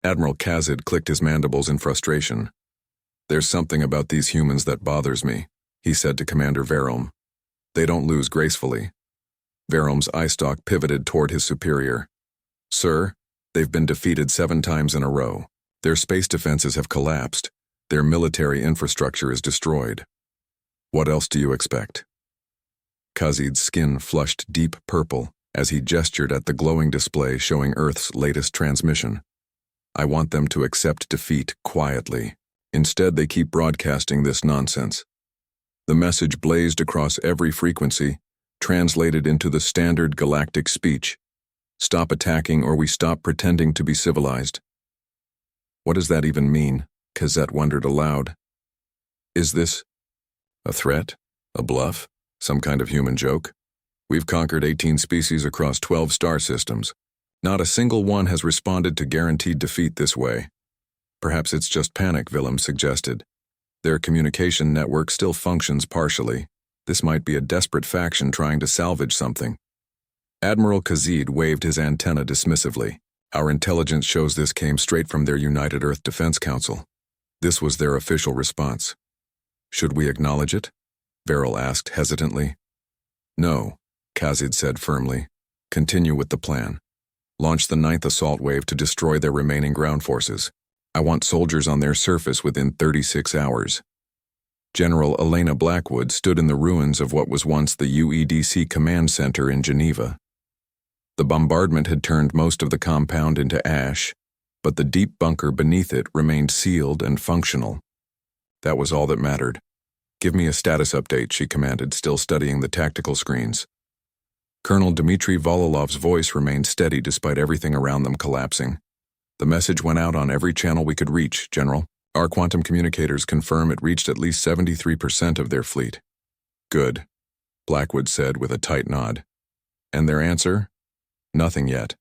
Admiral Kazid clicked his mandibles in frustration. "There's something about these humans that bothers me," he said to Commander Verome. "They don't lose gracefully." Verome's eye stalk pivoted toward his superior. "Sir, they've been defeated 7 times in a row. Their space defenses have collapsed. Their military infrastructure is destroyed. What else do you expect?" Kazid's skin flushed deep purple as he gestured at the glowing display showing Earth's latest transmission. "I want them to accept defeat quietly. Instead, they keep broadcasting this nonsense." The message blazed across every frequency, translated into the standard galactic speech. "Stop attacking or we stop pretending to be civilized." "What does that even mean?" Kazet wondered aloud. "Is this a threat? A bluff? Some kind of human joke? We've conquered 18 species across 12 star systems. Not a single one has responded to guaranteed defeat this way." "Perhaps it's just panic," Willem suggested. "Their communication network still functions partially. This might be a desperate faction trying to salvage something." Admiral Kazid waved his antenna dismissively. "Our intelligence shows this came straight from their United Earth Defense Council. This was their official response." "Should we acknowledge it?" Verrill asked hesitantly. "No," Kazid said firmly. "Continue with the plan. Launch the 9th assault wave to destroy their remaining ground forces. I want soldiers on their surface within 36 hours. General Elena Blackwood stood in the ruins of what was once the UEDC command center in Geneva. The bombardment had turned most of the compound into ash, but the deep bunker beneath it remained sealed and functional. That was all that mattered. "Give me a status update," she commanded, still studying the tactical screens. Colonel Dmitry Vololov's voice remained steady despite everything around them collapsing. "The message went out on every channel we could reach, General. Our quantum communicators confirm it reached at least 73% of their fleet." "Good," Blackwood said with a tight nod. "And their answer?" "Nothing yet.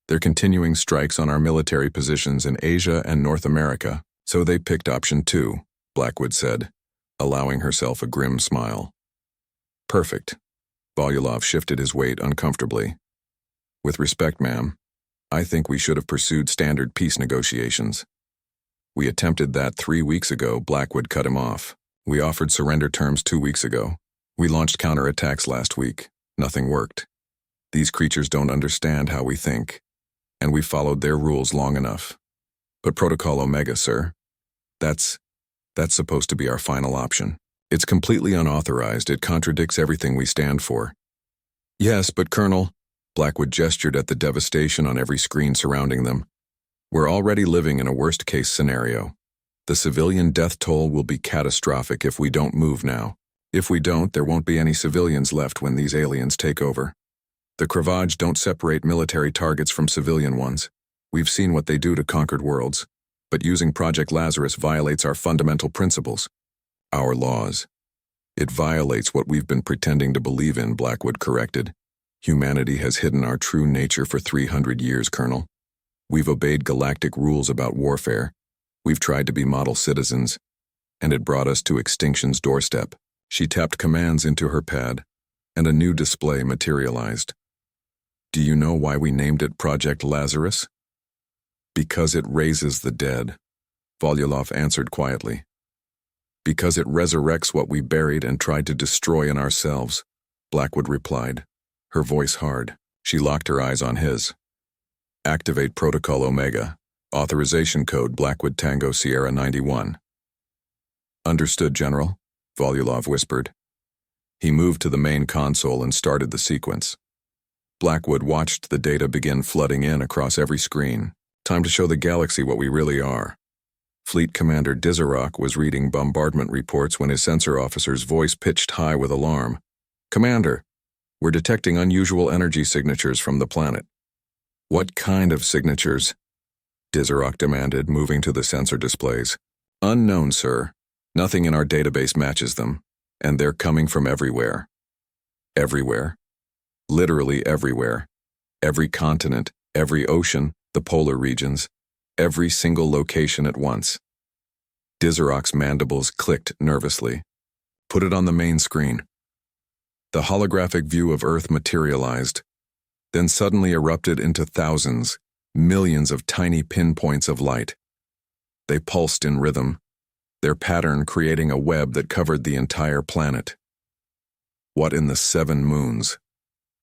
They're continuing strikes on our military positions in Asia and North America, so they picked option 2, Blackwood said, allowing herself a grim smile. "Perfect." Volulov shifted his weight uncomfortably. "With respect, ma'am, I think we should have pursued standard peace negotiations." "We attempted that 3 weeks ago," Blackwood cut him off. "We offered surrender terms 2 weeks ago. We launched counterattacks last week. Nothing worked. These creatures don't understand how we think, and we followed their rules long enough. But Protocol Omega, sir, that's supposed to be our final option. It's completely unauthorized. It contradicts everything we stand for." "Yes, but Colonel," Blackwood gestured at the devastation on every screen surrounding them. "We're already living in a worst-case scenario. The civilian death toll will be catastrophic if we don't move now. If we don't, there won't be any civilians left when these aliens take over. The Kravage don't separate military targets from civilian ones. We've seen what they do to conquered worlds. But using Project Lazarus violates our fundamental principles. Our laws. It violates what we've been pretending to believe in," Blackwood corrected. "Humanity has hidden our true nature for 300 years, Colonel. We've obeyed galactic rules about warfare. We've tried to be model citizens, and it brought us to extinction's doorstep." She tapped commands into her pad, and a new display materialized. "Do you know why we named it Project Lazarus?" "Because it raises the dead," Volulov answered quietly. "Because it resurrects what we buried and tried to destroy in ourselves," Blackwood replied, her voice hard. She locked her eyes on his. "Activate Protocol Omega. Authorization code Blackwood Tango Sierra 91. "Understood, General," Volulov whispered. He moved to the main console and started the sequence. Blackwood watched the data begin flooding in across every screen. Time to show the galaxy what we really are. Fleet Commander Dizarok was reading bombardment reports when his sensor officer's voice pitched high with alarm. "Commander, we're detecting unusual energy signatures from the planet." "What kind of signatures?" Dizarok demanded, moving to the sensor displays. "Unknown, sir. Nothing in our database matches them, and they're coming from everywhere." "Everywhere?" "Literally everywhere. Every continent, every ocean, the polar regions, every single location at once." Dizarok's mandibles clicked nervously. "Put it on the main screen." The holographic view of Earth materialized, then suddenly erupted into thousands, millions of tiny pinpoints of light. They pulsed in rhythm, their pattern creating a web that covered the entire planet. "What in the 7 moons?"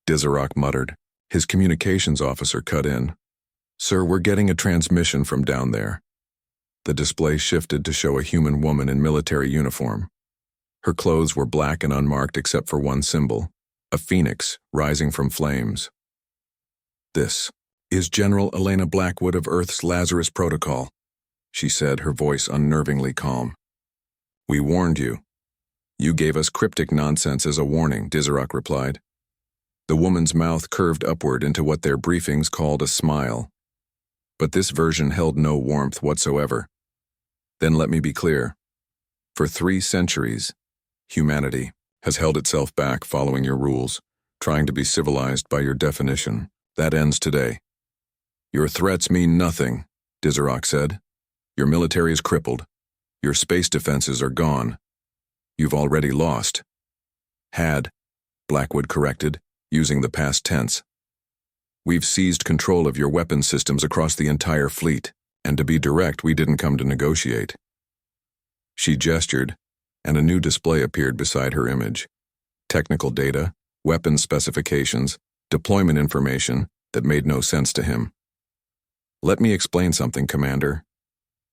Dizarok muttered. His communications officer cut in. "Sir, we're getting a transmission from down there." The display shifted to show a human woman in military uniform. Her clothes were black and unmarked except for one symbol, a phoenix rising from flames. "This is General Elena Blackwood of Earth's Lazarus Protocol," she said, her voice unnervingly calm. "We warned you. You gave us cryptic nonsense as a warning," Dizarok replied. The woman's mouth curved upward into what their briefings called a smile. But this version held no warmth whatsoever. "Then let me be clear. For 3 centuries, humanity has held itself back following your rules, trying to be civilized by your definition. That ends today." "Your threats mean nothing," Dizarok said. "Your military is crippled. Your space defenses are gone. You've already lost." "Had," Blackwood corrected, using the past tense. "We've seized control of your weapons systems across the entire fleet, and to be direct, we didn't come to negotiate." She gestured, and a new display appeared beside her image. Technical data, weapons specifications, deployment information that made no sense to him. "Let me explain something, Commander.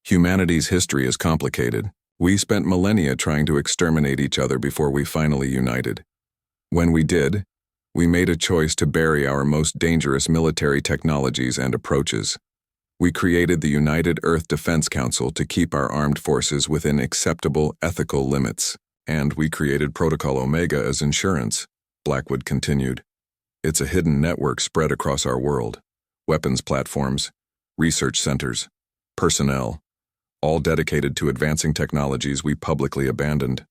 Humanity's history is complicated. We spent millennia trying to exterminate each other before we finally united. When we did, we made a choice to bury our most dangerous military technologies and approaches. We created the United Earth Defense Council to keep our armed forces within acceptable ethical limits, and we created Protocol Omega as insurance," Blackwood continued. "It's a hidden network spread across our world. Weapons platforms, research centers, personnel, all dedicated to advancing technologies we publicly abandoned.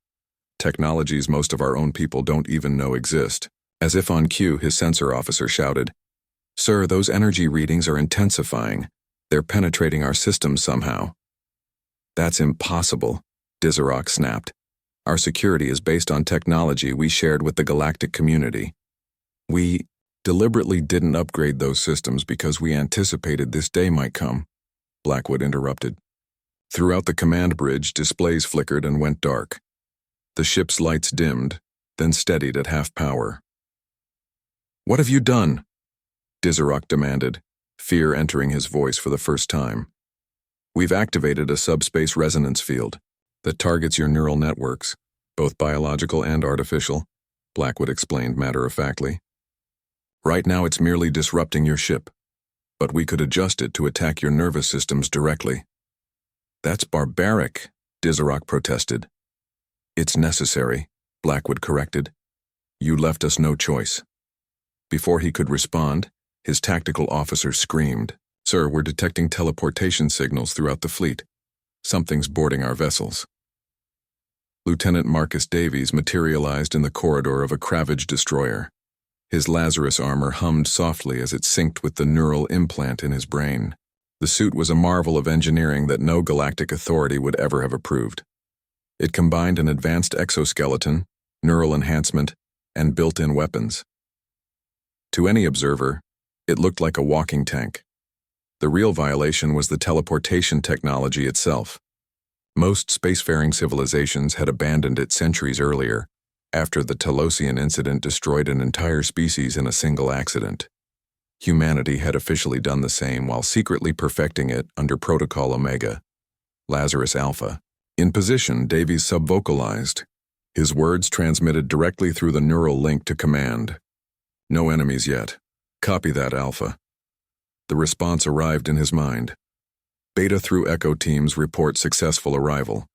Technologies most of our own people don't even know exist." As if on cue, his sensor officer shouted, "Sir, those energy readings are intensifying. They're penetrating our systems somehow." "That's impossible," Dizarok snapped. "Our security is based on technology we shared with the galactic community. We deliberately didn't upgrade those systems because we anticipated this day might come," Blackwood interrupted. Throughout the command bridge, displays flickered and went dark. The ship's lights dimmed, then steadied at half power. "What have you done?" Dizarok demanded, fear entering his voice for the first time. "We've activated a subspace resonance field that targets your neural networks, both biological and artificial," Blackwood explained matter-of-factly. "Right now it's merely disrupting your ship, but we could adjust it to attack your nervous systems directly." "That's barbaric," Dizarok protested. "It's necessary," Blackwood corrected. "You left us no choice." Before he could respond, his tactical officer screamed, "Sir, we're detecting teleportation signals throughout the fleet. Something's boarding our vessels." Lieutenant Marcus Davies materialized in the corridor of a Kravage destroyer. His Lazarus armor hummed softly as it synced with the neural implant in his brain. The suit was a marvel of engineering that no galactic authority would ever have approved. It combined an advanced exoskeleton, neural enhancement, and built-in weapons. To any observer, it looked like a walking tank. The real violation was the teleportation technology itself. Most spacefaring civilizations had abandoned it centuries earlier, after the Telosian incident destroyed an entire species in a single accident. Humanity had officially done the same while secretly perfecting it under Protocol Omega. Lazarus Alpha. In position, Davies subvocalized. His words transmitted directly through the neural link to command. "No enemies yet. Copy that, Alpha." The response arrived in his mind. Beta through Echo teams report successful arrival.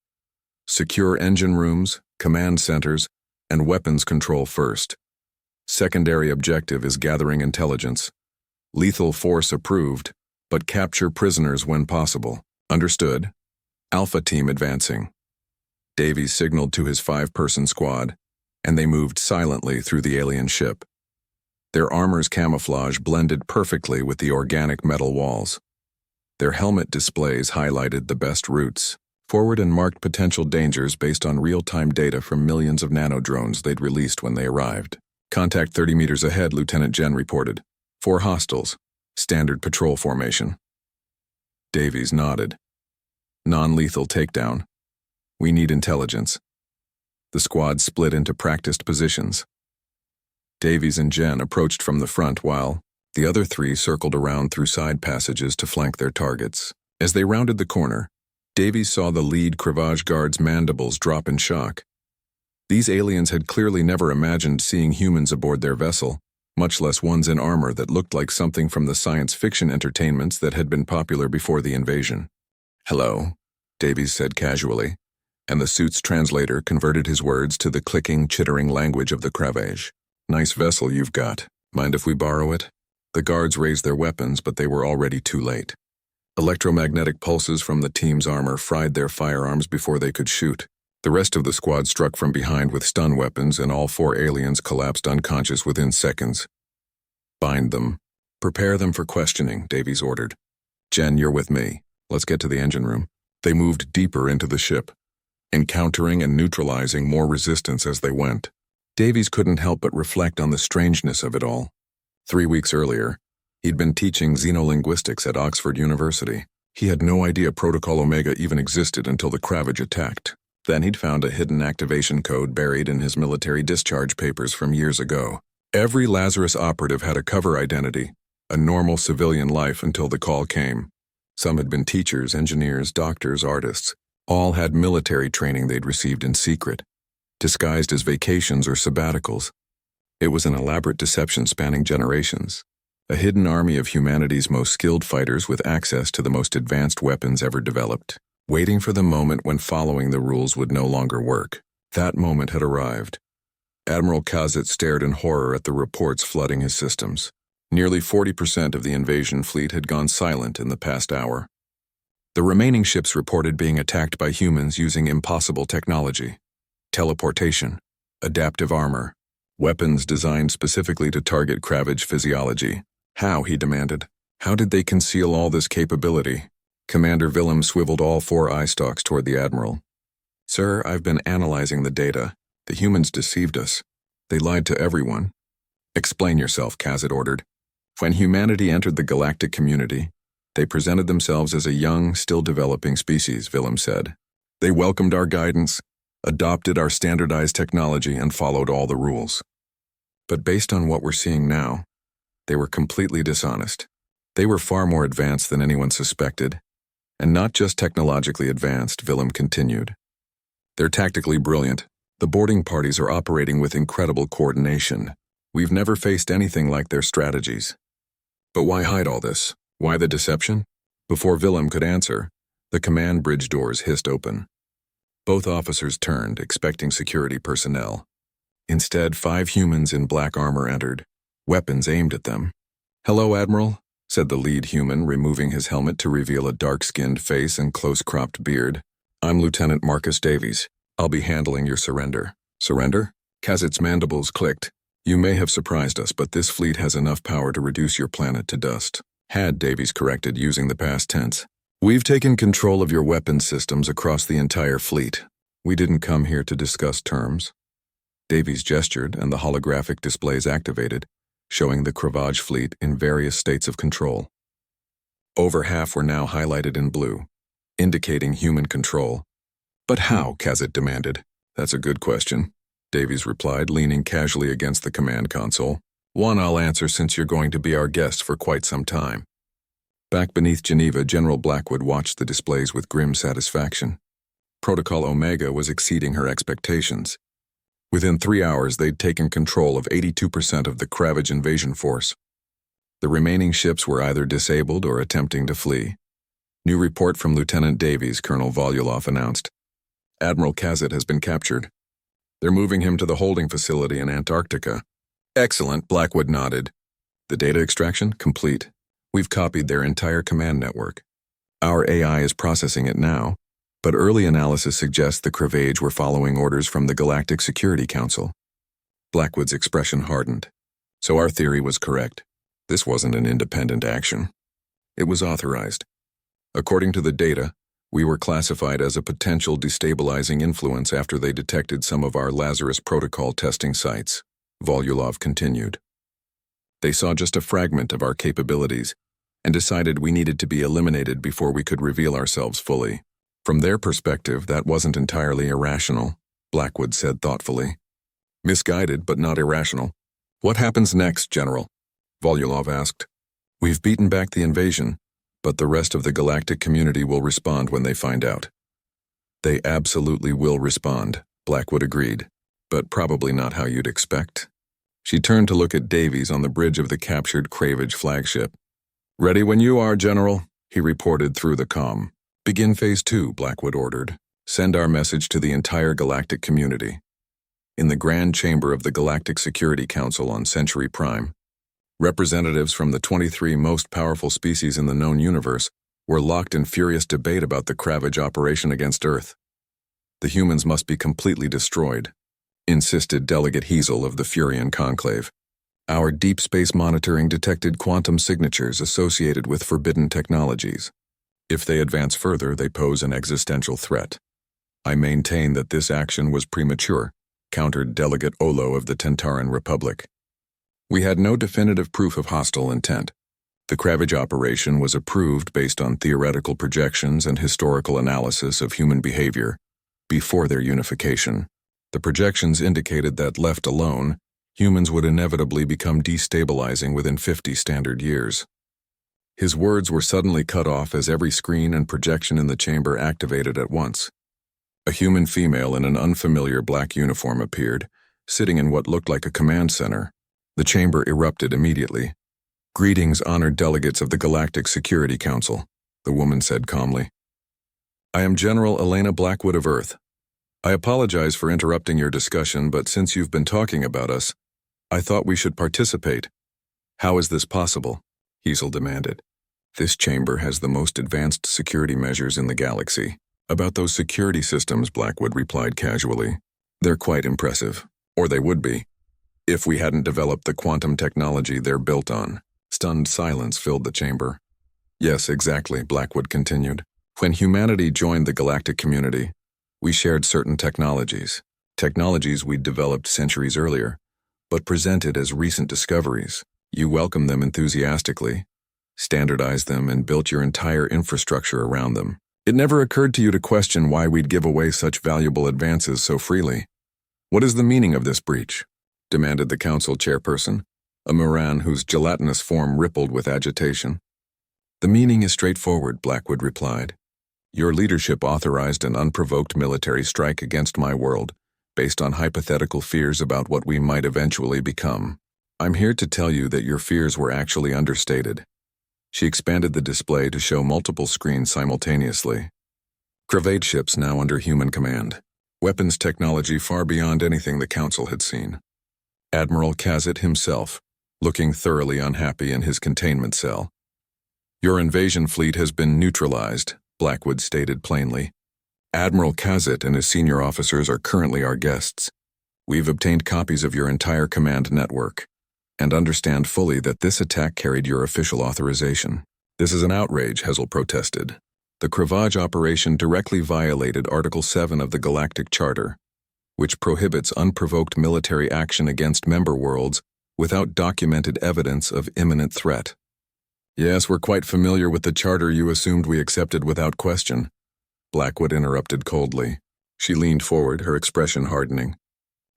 Secure engine rooms, command centers, and weapons control first. Secondary objective is gathering intelligence. Lethal force approved, but capture prisoners when possible. Understood. Alpha team advancing. Davies signaled to his 5-person squad, and they moved silently through the alien ship. Their armor's camouflage blended perfectly with the organic metal walls. Their helmet displays highlighted the best routes forward and marked potential dangers based on real-time data from millions of nanodrones they'd released when they arrived. "Contact 30 meters ahead," Lieutenant Jen reported. 4 hostiles. Standard patrol formation. Davies nodded. Non-lethal takedown. We need intelligence. The squad split into practiced positions. Davies and Jen approached from the front while the other three circled around through side passages to flank their targets. As they rounded the corner, Davies saw the lead Kravage guard's mandibles drop in shock. These aliens had clearly never imagined seeing humans aboard their vessel, much less ones in armor that looked like something from the science fiction entertainments that had been popular before the invasion. "Hello," Davies said casually, and the suit's translator converted his words to the clicking, chittering language of the Kravage. "Nice vessel you've got. Mind if we borrow it?" The guards raised their weapons, but they were already too late. Electromagnetic pulses from the team's armor fried their firearms before they could shoot. The rest of the squad struck from behind with stun weapons, and all 4 aliens collapsed unconscious within seconds. "Bind them. Prepare them for questioning," Davies ordered. "Jen, you're with me. Let's get to the engine room." They moved deeper into the ship, encountering and neutralizing more resistance as they went. Davies couldn't help but reflect on the strangeness of it all. 3 weeks earlier, he'd been teaching xenolinguistics at Oxford University. He had no idea Protocol Omega even existed until the Kravage attacked. Then he'd found a hidden activation code buried in his military discharge papers from years ago. Every Lazarus operative had a cover identity, a normal civilian life until the call came. Some had been teachers, engineers, doctors, artists. All had military training they'd received in secret, disguised as vacations or sabbaticals. It was an elaborate deception spanning generations. A hidden army of humanity's most skilled fighters with access to the most advanced weapons ever developed, waiting for the moment when following the rules would no longer work. That moment had arrived. Admiral Kazit stared in horror at the reports flooding his systems. Nearly 40% of the invasion fleet had gone silent in the past hour. The remaining ships reported being attacked by humans using impossible technology. Teleportation, adaptive armor, weapons designed specifically to target Kravage physiology. How, he demanded. How did they conceal all this capability? Commander Willem swiveled all 4 eye stalks toward the Admiral. "Sir, I've been analyzing the data. The humans deceived us. They lied to everyone." "Explain yourself," Kazit ordered. "When humanity entered the galactic community, they presented themselves as a young, still developing species," Willem said. "They welcomed our guidance, adopted our standardized technology, and followed all the rules. But based on what we're seeing now, they were completely dishonest. They were far more advanced than anyone suspected. And not just technologically advanced," Willem continued. "They're tactically brilliant. The boarding parties are operating with incredible coordination. We've never faced anything like their strategies." "But why hide all this? Why the deception?" Before Willem could answer, the command bridge doors hissed open. Both officers turned, expecting security personnel. Instead, 5 humans in black armor entered, weapons aimed at them. "Hello, Admiral," said the lead human, removing his helmet to reveal a dark-skinned face and close-cropped beard. "I'm Lieutenant Marcus Davies. I'll be handling your surrender." "Surrender?" Kazit's mandibles clicked. "You may have surprised us, but this fleet has enough power to reduce your planet to dust." "Had," Davies corrected, using the past tense. "We've taken control of your weapons systems across the entire fleet. We didn't come here to discuss terms." Davies gestured, and the holographic displays activated, showing the Kravage fleet in various states of control. Over half were now highlighted in blue, indicating human control. "But how?" Kazit demanded. "That's a good question," Davies replied, leaning casually against the command console. "One I'll answer since you're going to be our guest for quite some time." Back beneath Geneva, General Blackwood watched the displays with grim satisfaction. Protocol Omega was exceeding her expectations. Within 3 hours, they'd taken control of 82% of the Kravage invasion force. The remaining ships were either disabled or attempting to flee. New report from Lieutenant Davies, Colonel Volulov announced. "Admiral Kazit has been captured. They're moving him to the holding facility in Antarctica." "Excellent," Blackwood nodded. "The data extraction? Complete. We've copied their entire command network. Our AI is processing it now, but early analysis suggests the Kravage were following orders from the Galactic Security Council." Blackwood's expression hardened. "So our theory was correct. This wasn't an independent action. It was authorized. According to the data, we were classified as a potential destabilizing influence after they detected some of our Lazarus protocol testing sites," Volulov continued. "They saw just a fragment of our capabilities, and decided we needed to be eliminated before we could reveal ourselves fully. From their perspective, that wasn't entirely irrational, Blackwood said thoughtfully. Misguided, but not irrational. What happens next, General? Volulov asked. We've beaten back the invasion, but the rest of the galactic community will respond when they find out. They absolutely will respond, Blackwood agreed, but probably not how you'd expect. She turned to look at Davies on the bridge of the captured Kravage flagship. Ready when you are, General, he reported through the comm. Begin Phase 2, Blackwood ordered. Send our message to the entire galactic community. In the Grand Chamber of the Galactic Security Council on Century Prime, representatives from the 23 most powerful species in the known universe were locked in furious debate about the Kravage operation against Earth. The humans must be completely destroyed, insisted Delegate Hazel of the Furian Conclave. Our deep space monitoring detected quantum signatures associated with forbidden technologies. If they advance further, they pose an existential threat. I maintain that this action was premature, countered Delegate Olo of the Tentaran Republic. We had no definitive proof of hostile intent. The Kravage operation was approved based on theoretical projections and historical analysis of human behavior before their unification. The projections indicated that, left alone, humans would inevitably become destabilizing within 50 standard years. His words were suddenly cut off as every screen and projection in the chamber activated at once. A human female in an unfamiliar black uniform appeared, sitting in what looked like a command center. The chamber erupted immediately. Greetings, honored delegates of the Galactic Security Council, the woman said calmly. I am General Elena Blackwood of Earth. I apologize for interrupting your discussion, but since you've been talking about us, I thought we should participate. How is this possible? Hazel demanded. This chamber has the most advanced security measures in the galaxy. About those security systems, Blackwood replied casually. They're quite impressive, or they would be, if we hadn't developed the quantum technology they're built on. Stunned silence filled the chamber. Yes, exactly, Blackwood continued. When humanity joined the galactic community, we shared certain technologies we'd developed centuries earlier, but presented as recent discoveries. You welcomed them enthusiastically, standardized them, and built your entire infrastructure around them. It never occurred to you to question why we'd give away such valuable advances so freely. What is the meaning of this breach? Demanded the council chairperson, a Moran whose gelatinous form rippled with agitation. The meaning is straightforward, Blackwood replied. Your leadership authorized an unprovoked military strike against my world, based on hypothetical fears about what we might eventually become. I'm here to tell you that your fears were actually understated. She expanded the display to show multiple screens simultaneously. Kravage ships now under human command. Weapons technology far beyond anything the Council had seen. Admiral Kazit himself, looking thoroughly unhappy in his containment cell. Your invasion fleet has been neutralized, Blackwood stated plainly. Admiral Kazit and his senior officers are currently our guests. We've obtained copies of your entire command network, and understand fully that this attack carried your official authorization. This is an outrage, Hazel protested. The Kravage operation directly violated Article 7 of the Galactic Charter, which prohibits unprovoked military action against member worlds without documented evidence of imminent threat. Yes, we're quite familiar with the charter you assumed we accepted without question, Blackwood interrupted coldly. She leaned forward, her expression hardening.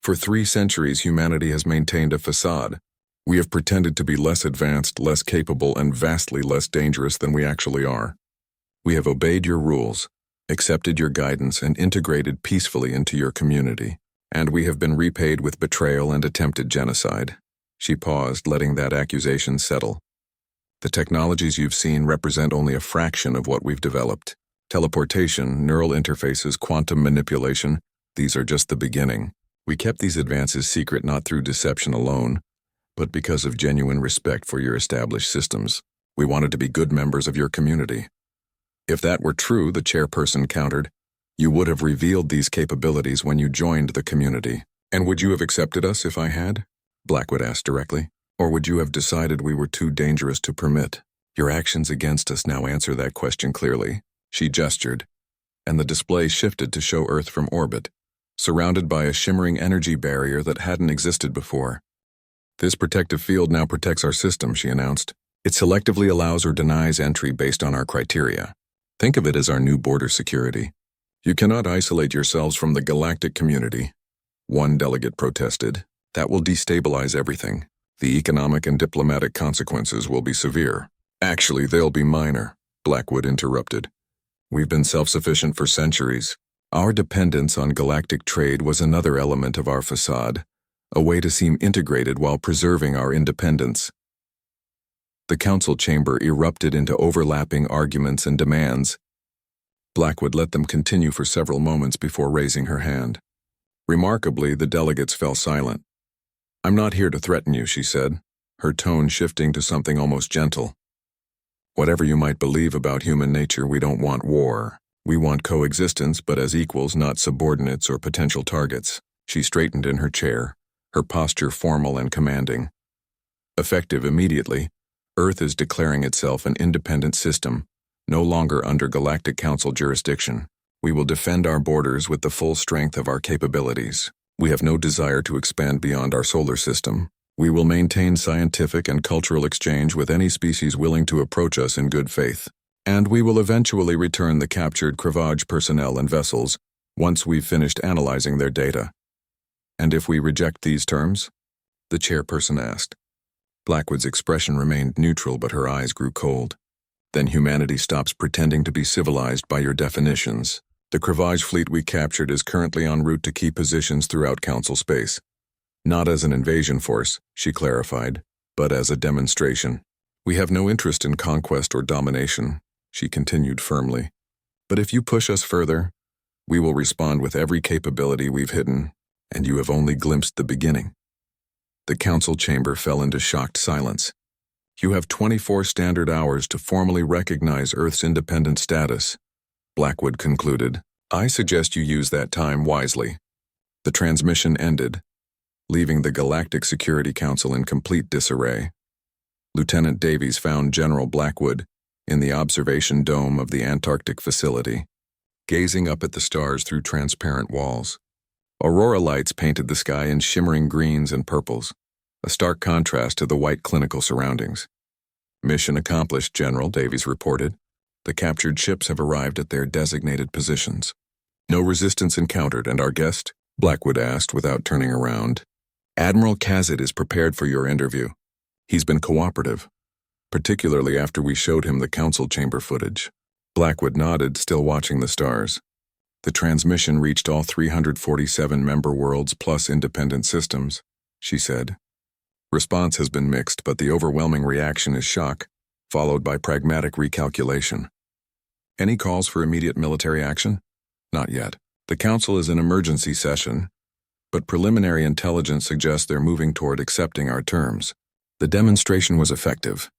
For 3 centuries, humanity has maintained a facade. We have pretended to be less advanced, less capable, and vastly less dangerous than we actually are. We have obeyed your rules, accepted your guidance, and integrated peacefully into your community. And we have been repaid with betrayal and attempted genocide. She paused, letting that accusation settle. The technologies you've seen represent only a fraction of what we've developed. Teleportation, neural interfaces, quantum manipulation, these are just the beginning. We kept these advances secret not through deception alone, but because of genuine respect for your established systems. We wanted to be good members of your community. If that were true, the chairperson countered, you would have revealed these capabilities when you joined the community. And would you have accepted us if I had? Blackwood asked directly. Or would you have decided we were too dangerous to permit? Your actions against us now answer that question clearly. She gestured, and the display shifted to show Earth from orbit, surrounded by a shimmering energy barrier that hadn't existed before. This protective field now protects our system, she announced. It selectively allows or denies entry based on our criteria. Think of it as our new border security. You cannot isolate yourselves from the galactic community. One delegate protested. That will destabilize everything. The economic and diplomatic consequences will be severe. Actually, they'll be minor, Blackwood interrupted. We've been self-sufficient for centuries. Our dependence on galactic trade was another element of our facade, a way to seem integrated while preserving our independence. The council chamber erupted into overlapping arguments and demands. Blackwood let them continue for several moments before raising her hand. Remarkably, the delegates fell silent. I'm not here to threaten you, she said, her tone shifting to something almost gentle. Whatever you might believe about human nature, we don't want war. We want coexistence, but as equals, not subordinates or potential targets. She straightened in her chair, her posture formal and commanding. Effective immediately, Earth is declaring itself an independent system, no longer under Galactic Council jurisdiction. We will defend our borders with the full strength of our capabilities. We have no desire to expand beyond our solar system. We will maintain scientific and cultural exchange with any species willing to approach us in good faith. And we will eventually return the captured Kravage personnel and vessels once we've finished analyzing their data. And if we reject these terms? The chairperson asked. Blackwood's expression remained neutral, but her eyes grew cold. Then humanity stops pretending to be civilized by your definitions. The Kravage fleet we captured is currently en route to key positions throughout Council space. Not as an invasion force, she clarified, but as a demonstration. We have no interest in conquest or domination, she continued firmly. But if you push us further, we will respond with every capability we've hidden, and you have only glimpsed the beginning. The council chamber fell into shocked silence. You have 24 standard hours to formally recognize Earth's independent status, Blackwood concluded. I suggest you use that time wisely. The transmission ended, leaving the Galactic Security Council in complete disarray. Lieutenant Davies found General Blackwood in the observation dome of the Antarctic facility, gazing up at the stars through transparent walls. Aurora lights painted the sky in shimmering greens and purples, a stark contrast to the white clinical surroundings. Mission accomplished, General, Davies reported. The captured ships have arrived at their designated positions. No resistance encountered, and our guest? Blackwood asked without turning around. Admiral Kazid is prepared for your interview. He's been cooperative, particularly after we showed him the council chamber footage. Blackwood nodded, still watching the stars. The transmission reached all 347 member worlds plus independent systems, she said. Response has been mixed, but the overwhelming reaction is shock, followed by pragmatic recalculation. Any calls for immediate military action? Not yet. The Council is in emergency session, but preliminary intelligence suggests they're moving toward accepting our terms. The demonstration was effective.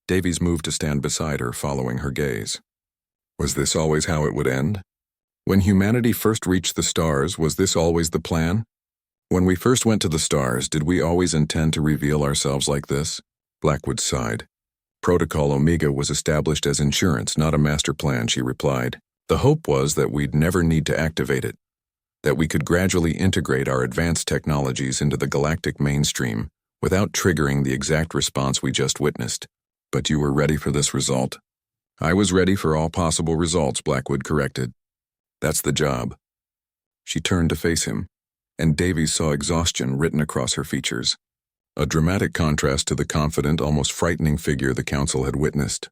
Davies moved to stand beside her, following her gaze. Was this always how it would end? When humanity first reached the stars, was this always the plan? When we first went to the stars, did we always intend to reveal ourselves like this? Blackwood sighed. Protocol Omega was established as insurance, not a master plan, she replied. The hope was that we'd never need to activate it, that we could gradually integrate our advanced technologies into the galactic mainstream without triggering the exact response we just witnessed. But you were ready for this result? I was ready for all possible results, Blackwood corrected. That's the job. She turned to face him, and Davies saw exhaustion written across her features. A dramatic contrast to the confident, almost frightening figure the Council had witnessed.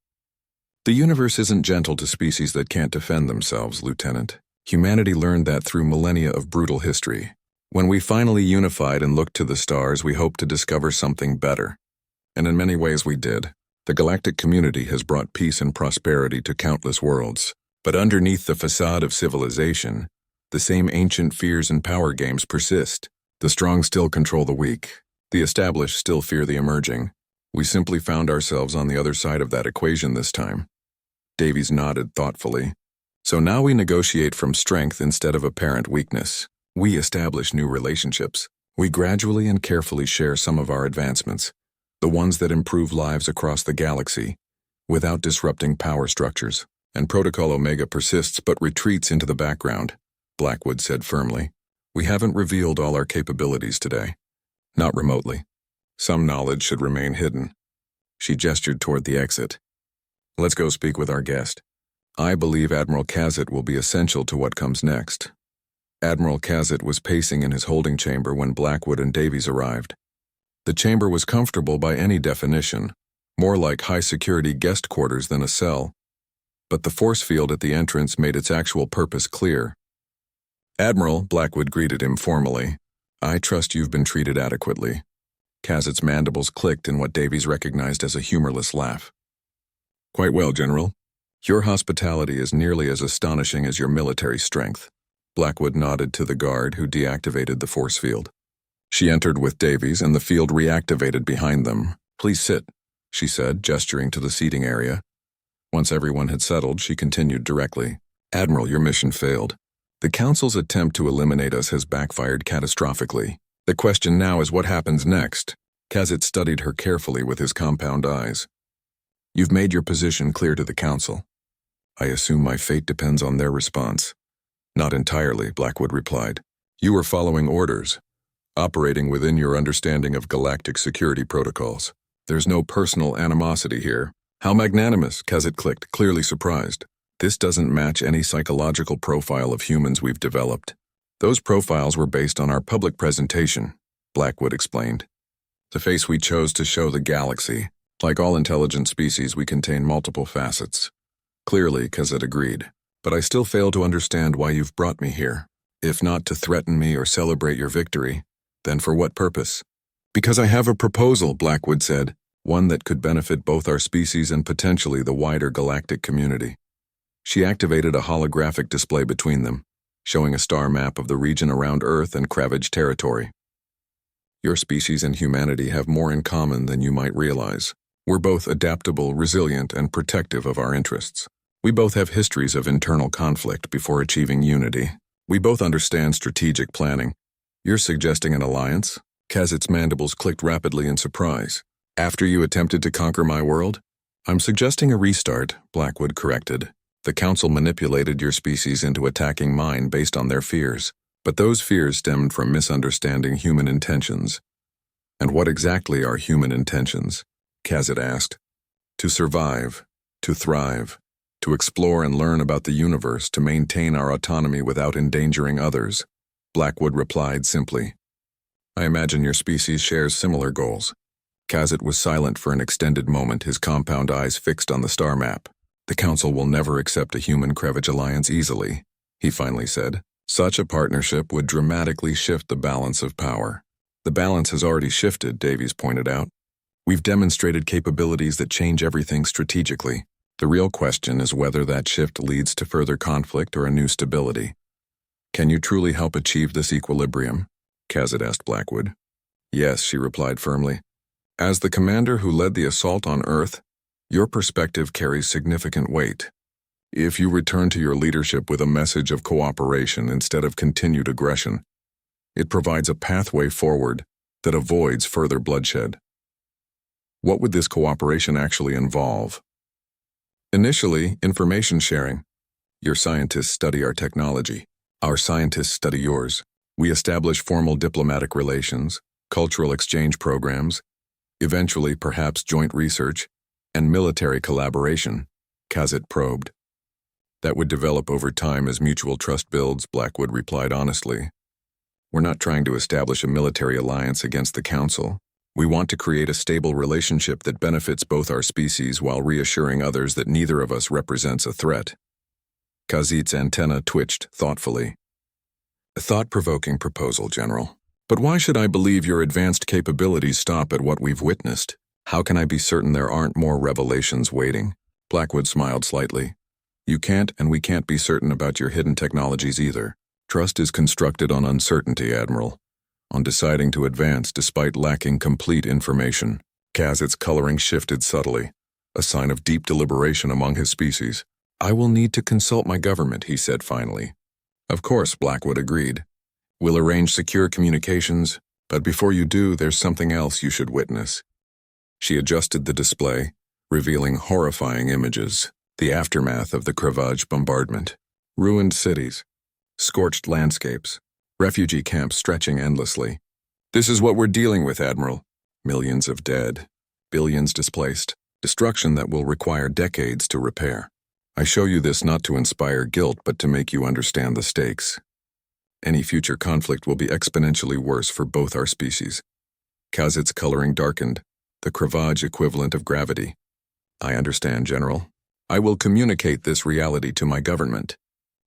The universe isn't gentle to species that can't defend themselves, Lieutenant. Humanity learned that through millennia of brutal history. When we finally unified and looked to the stars, we hoped to discover something better. And in many ways we did. The galactic community has brought peace and prosperity to countless worlds. But underneath the facade of civilization, the same ancient fears and power games persist. The strong still control the weak. The established still fear the emerging. We simply found ourselves on the other side of that equation this time. Davies nodded thoughtfully. So now we negotiate from strength instead of apparent weakness. We establish new relationships. We gradually and carefully share some of our advancements, the ones that improve lives across the galaxy, without disrupting power structures. And Protocol Omega persists but retreats into the background, Blackwood said firmly. We haven't revealed all our capabilities today. Not remotely. Some knowledge should remain hidden. She gestured toward the exit. Let's go speak with our guest. I believe Admiral Kazit will be essential to what comes next. Admiral Kazit was pacing in his holding chamber when Blackwood and Davies arrived. The chamber was comfortable by any definition, more like high-security guest quarters than a cell. But the force field at the entrance made its actual purpose clear. Admiral, Blackwood greeted him formally. I trust you've been treated adequately. Kazit's mandibles clicked in what Davies recognized as a humorless laugh. Quite well, General. Your hospitality is nearly as astonishing as your military strength. Blackwood nodded to the guard who deactivated the force field. She entered with Davies and the field reactivated behind them. Please sit, she said, gesturing to the seating area. Once everyone had settled, she continued directly. Admiral, your mission failed. The Council's attempt to eliminate us has backfired catastrophically. The question now is what happens next. Kazit studied her carefully with his compound eyes. You've made your position clear to the Council. I assume my fate depends on their response. Not entirely, Blackwood replied. You are following orders, operating within your understanding of galactic security protocols. There's no personal animosity here. How magnanimous, Kazit clicked, clearly surprised. This doesn't match any psychological profile of humans we've developed. Those profiles were based on our public presentation, Blackwood explained. The face we chose to show the galaxy. Like all intelligent species, we contain multiple facets. Clearly, Kazit agreed. But I still fail to understand why you've brought me here. If not to threaten me or celebrate your victory, then for what purpose? Because I have a proposal, Blackwood said, one that could benefit both our species and potentially the wider galactic community. She activated a holographic display between them, showing a star map of the region around Earth and Kravage territory. Your species and humanity have more in common than you might realize. We're both adaptable, resilient, and protective of our interests. We both have histories of internal conflict before achieving unity. We both understand strategic planning. You're suggesting an alliance? Kazit's mandibles clicked rapidly in surprise. After you attempted to conquer my world? I'm suggesting a restart, Blackwood corrected. The Council manipulated your species into attacking mine based on their fears. But those fears stemmed from misunderstanding human intentions. And what exactly are human intentions? Kazit asked. To survive, to thrive, to explore and learn about the universe, to maintain our autonomy without endangering others. Blackwood replied simply. I imagine your species shares similar goals. Kazit was silent for an extended moment, his compound eyes fixed on the star map. The Council will never accept a human-Kravage alliance easily, he finally said. Such a partnership would dramatically shift the balance of power. The balance has already shifted, Davies pointed out. We've demonstrated capabilities that change everything strategically. The real question is whether that shift leads to further conflict or a new stability. Can you truly help achieve this equilibrium? Kazit asked Blackwood. Yes, she replied firmly. As the commander who led the assault on Earth, your perspective carries significant weight. If you return to your leadership with a message of cooperation instead of continued aggression, it provides a pathway forward that avoids further bloodshed. What would this cooperation actually involve? Initially, information sharing. Your scientists study our technology. Our scientists study yours. We establish formal diplomatic relations, cultural exchange programs, eventually perhaps joint research, and military collaboration, Kazit probed. That would develop over time as mutual trust builds, Blackwood replied honestly. We're not trying to establish a military alliance against the Council. We want to create a stable relationship that benefits both our species while reassuring others that neither of us represents a threat. Kazit's antenna twitched thoughtfully. A thought-provoking proposal, General. But why should I believe your advanced capabilities stop at what we've witnessed? How can I be certain there aren't more revelations waiting? Blackwood smiled slightly. You can't and we can't be certain about your hidden technologies either. Trust is constructed on uncertainty, Admiral. On deciding to advance despite lacking complete information. Kazit's coloring shifted subtly, a sign of deep deliberation among his species. I will need to consult my government, he said finally. Of course, Blackwood agreed. We'll arrange secure communications, but before you do, there's something else you should witness. She adjusted the display, revealing horrifying images, the aftermath of the Kravage bombardment. Ruined cities, scorched landscapes, refugee camps stretching endlessly. This is what we're dealing with, Admiral. Millions of dead, billions displaced, destruction that will require decades to repair. I show you this not to inspire guilt but to make you understand the stakes. Any future conflict will be exponentially worse for both our species. Kazit's coloring darkened, the Kravage equivalent of gravity. I understand, General. I will communicate this reality to my government.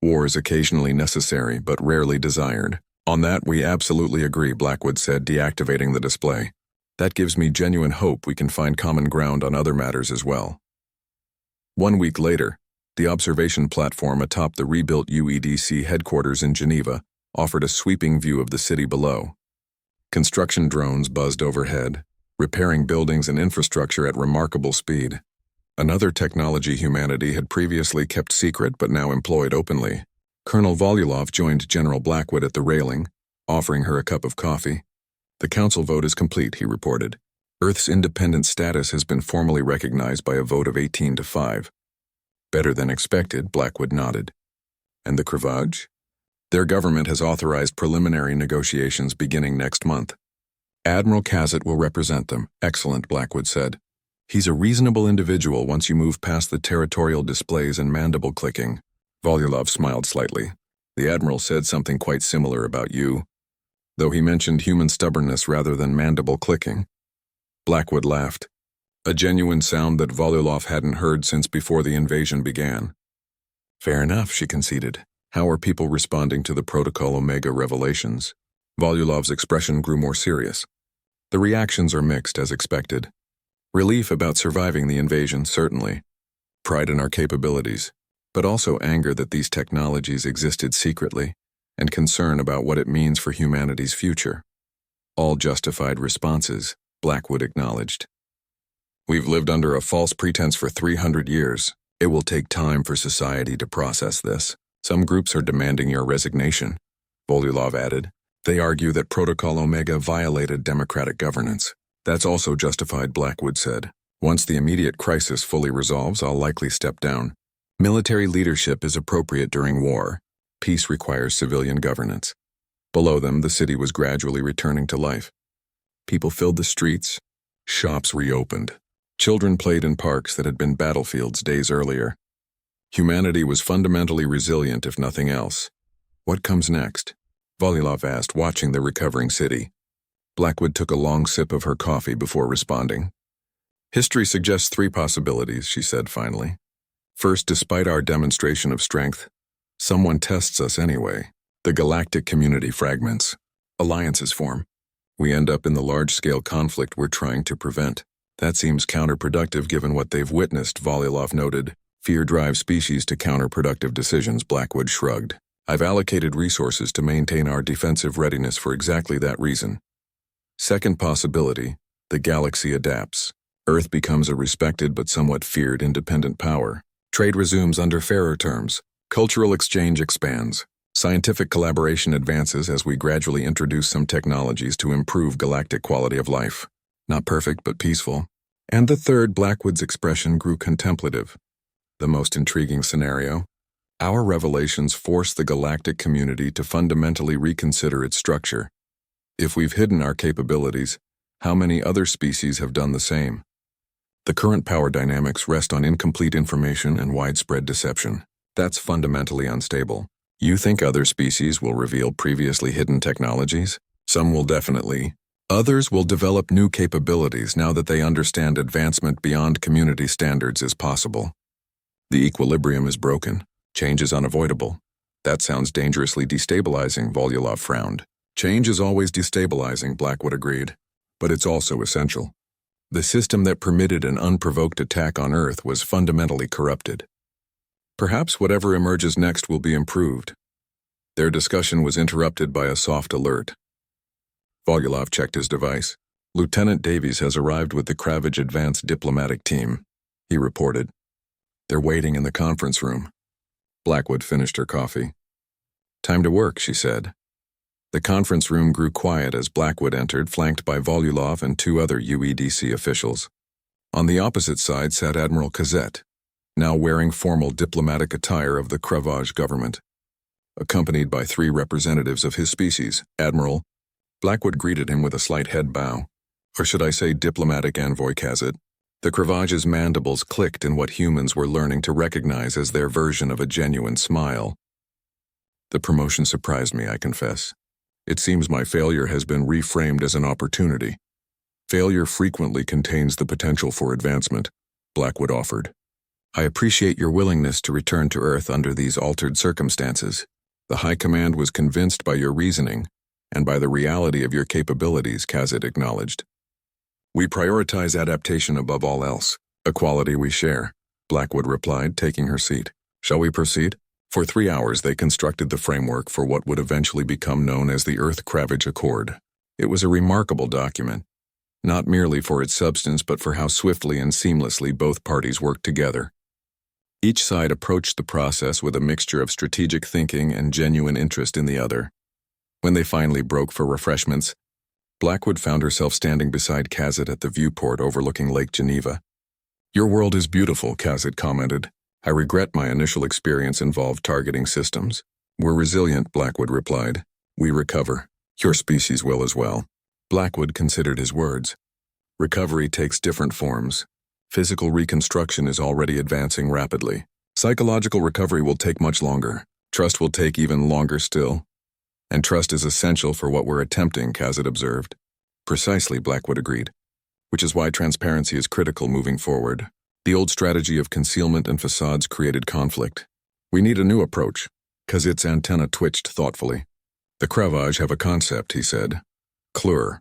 War is occasionally necessary but rarely desired. On that we absolutely agree, Blackwood said, deactivating the display. That gives me genuine hope we can find common ground on other matters as well. 1 week later, the observation platform atop the rebuilt UEDC headquarters in Geneva offered a sweeping view of the city below. Construction drones buzzed overhead, repairing buildings and infrastructure at remarkable speed. Another technology humanity had previously kept secret but now employed openly. Colonel Volulov joined General Blackwood at the railing, offering her a cup of coffee. The council vote is complete, he reported. Earth's independent status has been formally recognized by a vote of 18-5. Better than expected, Blackwood nodded. And the Kravage? Their government has authorized preliminary negotiations beginning next month. Admiral Kazit will represent them. Excellent, Blackwood said. He's a reasonable individual once you move past the territorial displays and mandible clicking. Volulov smiled slightly. The Admiral said something quite similar about you, though he mentioned human stubbornness rather than mandible clicking. Blackwood laughed, a genuine sound that Volulov hadn't heard since before the invasion began. Fair enough, she conceded. How are people responding to the Protocol Omega revelations? Volulov's expression grew more serious. The reactions are mixed, as expected. Relief about surviving the invasion, certainly. Pride in our capabilities, but also anger that these technologies existed secretly, and concern about what it means for humanity's future. All justified responses, Blackwood acknowledged. We've lived under a false pretense for 300 years. It will take time for society to process this. Some groups are demanding your resignation, Volulov added. They argue that Protocol Omega violated democratic governance. That's also justified, Blackwood said. Once the immediate crisis fully resolves, I'll likely step down. Military leadership is appropriate during war. Peace requires civilian governance. Below them, the city was gradually returning to life. People filled the streets. Shops reopened. Children played in parks that had been battlefields days earlier. Humanity was fundamentally resilient, if nothing else. What comes next? Volulov asked, watching the recovering city. Blackwood took a long sip of her coffee before responding. History suggests 3 possibilities, she said finally. First, despite our demonstration of strength, someone tests us anyway. The galactic community fragments. Alliances form. We end up in the large-scale conflict we're trying to prevent. That seems counterproductive given what they've witnessed, Volulov noted. Fear drives species to counterproductive decisions, Blackwood shrugged. I've allocated resources to maintain our defensive readiness for exactly that reason. Second possibility, the galaxy adapts. Earth becomes a respected but somewhat feared independent power. Trade resumes under fairer terms. Cultural exchange expands. Scientific collaboration advances as we gradually introduce some technologies to improve galactic quality of life. Not perfect, but peaceful. And the third, Blackwood's expression grew contemplative. The most intriguing scenario. Our revelations force the galactic community to fundamentally reconsider its structure. If we've hidden our capabilities, how many other species have done the same? The current power dynamics rest on incomplete information and widespread deception. That's fundamentally unstable. You think other species will reveal previously hidden technologies? Some will definitely. Others will develop new capabilities now that they understand advancement beyond community standards is possible. The equilibrium is broken. Change is unavoidable. That sounds dangerously destabilizing, Volulov frowned. Change is always destabilizing, Blackwood agreed. But it's also essential. The system that permitted an unprovoked attack on Earth was fundamentally corrupted. Perhaps whatever emerges next will be improved. Their discussion was interrupted by a soft alert. Volulov checked his device. Lieutenant Davies has arrived with the Kravage Advanced Diplomatic Team, he reported. They're waiting in the conference room. Blackwood finished her coffee. Time to work, she said. The conference room grew quiet as Blackwood entered, flanked by Volulov and 2 other UEDC officials. On the opposite side sat Admiral Kazet, now wearing formal diplomatic attire of the Kravage government. Accompanied by 3 representatives of his species, Admiral Blackwood greeted him with a slight head bow. or should I say diplomatic envoy Kazit. The Kravage's mandibles clicked in what humans were learning to recognize as their version of a genuine smile. The promotion surprised me, I confess. It seems my failure has been reframed as an opportunity. Failure frequently contains the potential for advancement, Blackwood offered. I appreciate your willingness to return to Earth under these altered circumstances. The High Command was convinced by your reasoning and by the reality of your capabilities, Kazit acknowledged. We prioritize adaptation above all else, a quality we share, Blackwood replied, taking her seat. Shall we proceed? For 3 hours they constructed the framework for what would eventually become known as the Earth-Kravage Accord. It was a remarkable document, not merely for its substance but for how swiftly and seamlessly both parties worked together. Each side approached the process with a mixture of strategic thinking and genuine interest in the other. When they finally broke for refreshments, Blackwood found herself standing beside Kazit at the viewport overlooking Lake Geneva. Your world is beautiful, Kazit commented. I regret my initial experience involved targeting systems. We're resilient, Blackwood replied. We recover. Your species will as well. Blackwood considered his words. Recovery takes different forms. Physical reconstruction is already advancing rapidly. Psychological recovery will take much longer. Trust will take even longer still. And trust is essential for what we're attempting, Kazit observed. Precisely, Blackwood agreed. Which is why transparency is critical moving forward. The old strategy of concealment and facades created conflict. We need a new approach. Kazit's antenna twitched thoughtfully. The Kravage have a concept, he said. Klur.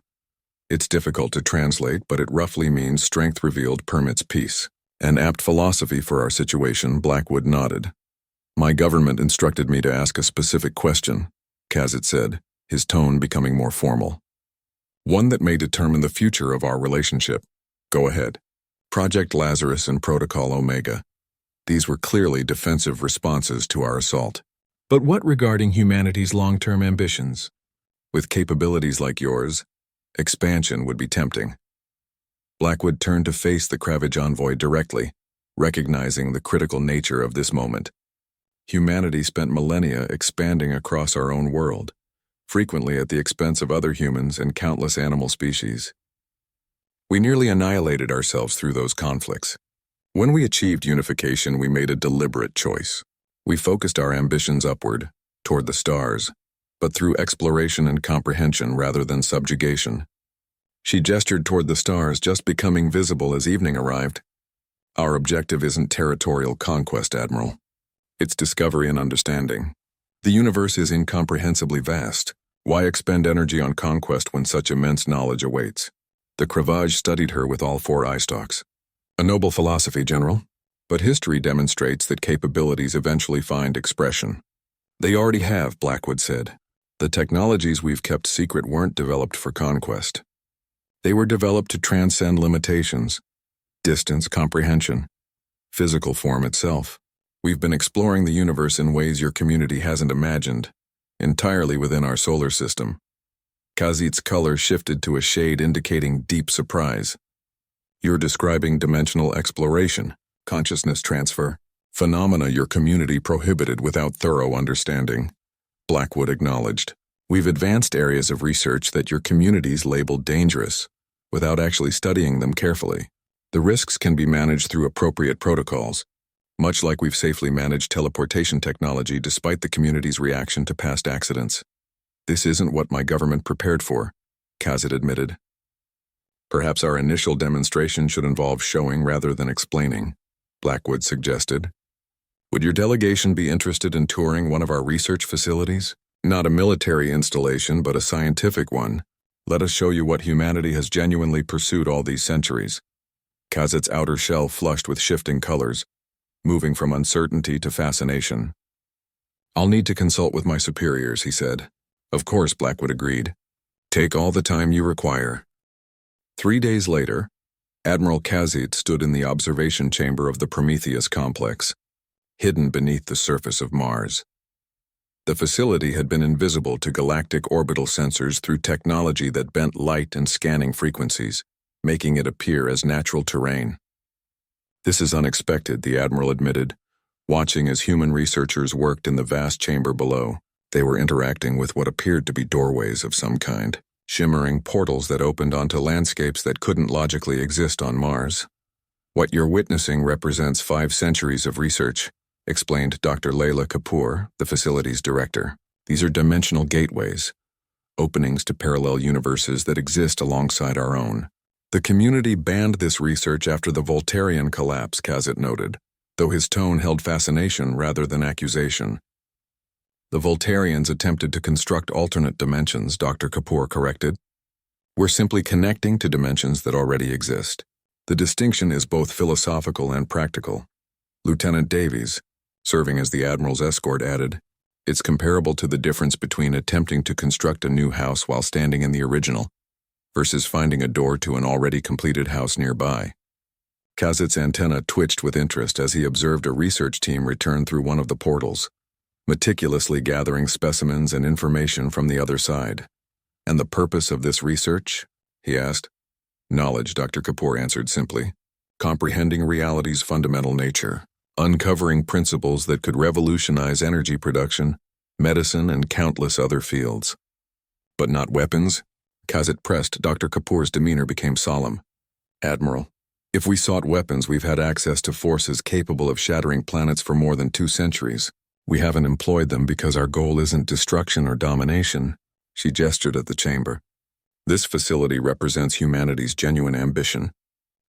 It's difficult to translate, but it roughly means strength revealed permits peace. An apt philosophy for our situation, Blackwood nodded. My government instructed me to ask a specific question, Kazit said, his tone becoming more formal. One that may determine the future of our relationship. Go ahead. Project Lazarus and Protocol Omega. These were clearly defensive responses to our assault. But what regarding humanity's long-term ambitions? With capabilities like yours, expansion would be tempting. Blackwood turned to face the Kravage envoy directly, recognizing the critical nature of this moment. Humanity spent millennia expanding across our own world, frequently at the expense of other humans and countless animal species. We nearly annihilated ourselves through those conflicts. When we achieved unification, we made a deliberate choice. We focused our ambitions upward, toward the stars, but through exploration and comprehension rather than subjugation. She gestured toward the stars, just becoming visible as evening arrived. Our objective isn't territorial conquest, Admiral. It's discovery and understanding. The universe is incomprehensibly vast. Why expend energy on conquest when such immense knowledge awaits? The Kravage studied her with all 4 eye stalks. A noble philosophy, General, but history demonstrates that capabilities eventually find expression. They already have, Blackwood said. The technologies we've kept secret weren't developed for conquest. They were developed to transcend limitations, distance, comprehension, physical form itself. We've been exploring the universe in ways your community hasn't imagined, entirely within our solar system. Kazit's color shifted to a shade indicating deep surprise. You're describing dimensional exploration, consciousness transfer, phenomena your community prohibited without thorough understanding. Blackwood acknowledged. We've advanced areas of research that your communities labeled dangerous, without actually studying them carefully. The risks can be managed through appropriate protocols, much like we've safely managed teleportation technology despite the community's reaction to past accidents. This isn't what my government prepared for, Kazit admitted. Perhaps our initial demonstration should involve showing rather than explaining, Blackwood suggested. Would your delegation be interested in touring one of our research facilities? Not a military installation, but a scientific one. Let us show you what humanity has genuinely pursued all these centuries. Kazit's outer shell flushed with shifting colors, moving from uncertainty to fascination. I'll need to consult with my superiors, he said. Of course, Blackwood agreed. Take all the time you require. 3 days later, Admiral Kazit stood in the observation chamber of the Prometheus complex, hidden beneath the surface of Mars. The facility had been invisible to galactic orbital sensors through technology that bent light and scanning frequencies, making it appear as natural terrain. This is unexpected, the Admiral admitted, watching as human researchers worked in the vast chamber below. They were interacting with what appeared to be doorways of some kind. shimmering portals that opened onto landscapes that couldn't logically exist on Mars. What you're witnessing represents 5 centuries of research, explained Dr. Layla Kapoor, the facility's director. These are dimensional gateways, openings to parallel universes that exist alongside our own. The community banned this research after the Voltarian collapse, Kazit noted, though his tone held fascination rather than accusation. The Voltarians attempted to construct alternate dimensions, Dr. Kapoor corrected. We're simply connecting to dimensions that already exist. The distinction is both philosophical and practical. Lieutenant Davies, serving as the Admiral's escort, added, it's comparable to the difference between attempting to construct a new house while standing in the original, versus finding a door to an already completed house nearby. Kazit's antenna twitched with interest as he observed a research team return through one of the portals, meticulously gathering specimens and information from the other side. And the purpose of this research? He asked. Knowledge, Dr. Kapoor answered simply. Comprehending reality's fundamental nature, uncovering principles that could revolutionize energy production, medicine, and countless other fields. But not weapons? Kazit pressed. Dr. Kapoor's demeanor became solemn. Admiral, if we sought weapons, we've had access to forces capable of shattering planets for more than 2 centuries. We haven't employed them because our goal isn't destruction or domination. She gestured at the chamber. This facility represents humanity's genuine ambition,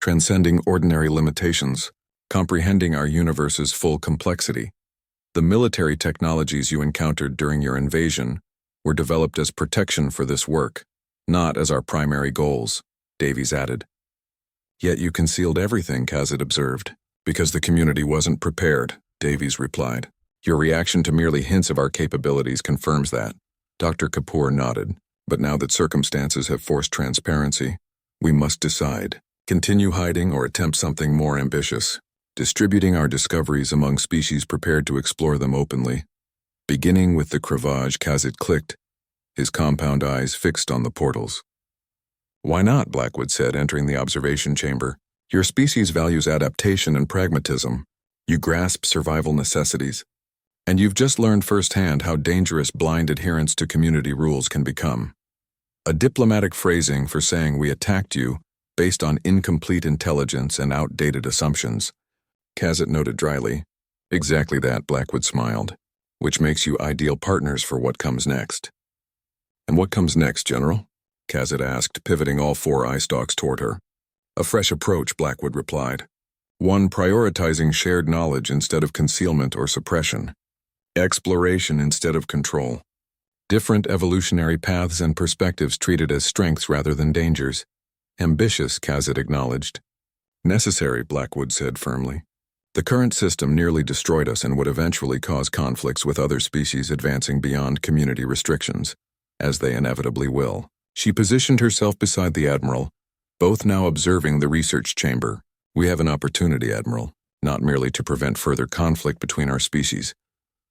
transcending ordinary limitations, comprehending our universe's full complexity. The military technologies you encountered during your invasion were developed as protection for this work, not as our primary goals, Davies added. Yet you concealed everything, Kazit observed. Because the community wasn't prepared, Davies replied. Your reaction to merely hints of our capabilities confirms that. Dr. Kapoor nodded. But now that circumstances have forced transparency, we must decide. Continue hiding or attempt something more ambitious, distributing our discoveries among species prepared to explore them openly. Beginning with the Kravage, Kazit clicked, his compound eyes fixed on the portals. Why not? Blackwood said, entering the observation chamber. Your species values adaptation and pragmatism. You grasp survival necessities. And you've just learned firsthand how dangerous blind adherence to community rules can become. A diplomatic phrasing for saying we attacked you based on incomplete intelligence and outdated assumptions. Kazit noted dryly. Exactly that, Blackwood smiled, which makes you ideal partners for what comes next. And what comes next, General? Kazit asked, pivoting all 4 eye stalks toward her. A fresh approach, Blackwood replied. One prioritizing shared knowledge instead of concealment or suppression. Exploration instead of control. Different evolutionary paths and perspectives treated as strengths rather than dangers. Ambitious, Kazit acknowledged. Necessary, Blackwood said firmly. The current system nearly destroyed us and would eventually cause conflicts with other species advancing beyond community restrictions, as they inevitably will. She positioned herself beside the Admiral, both now observing the research chamber. We have an opportunity, Admiral, not merely to prevent further conflict between our species,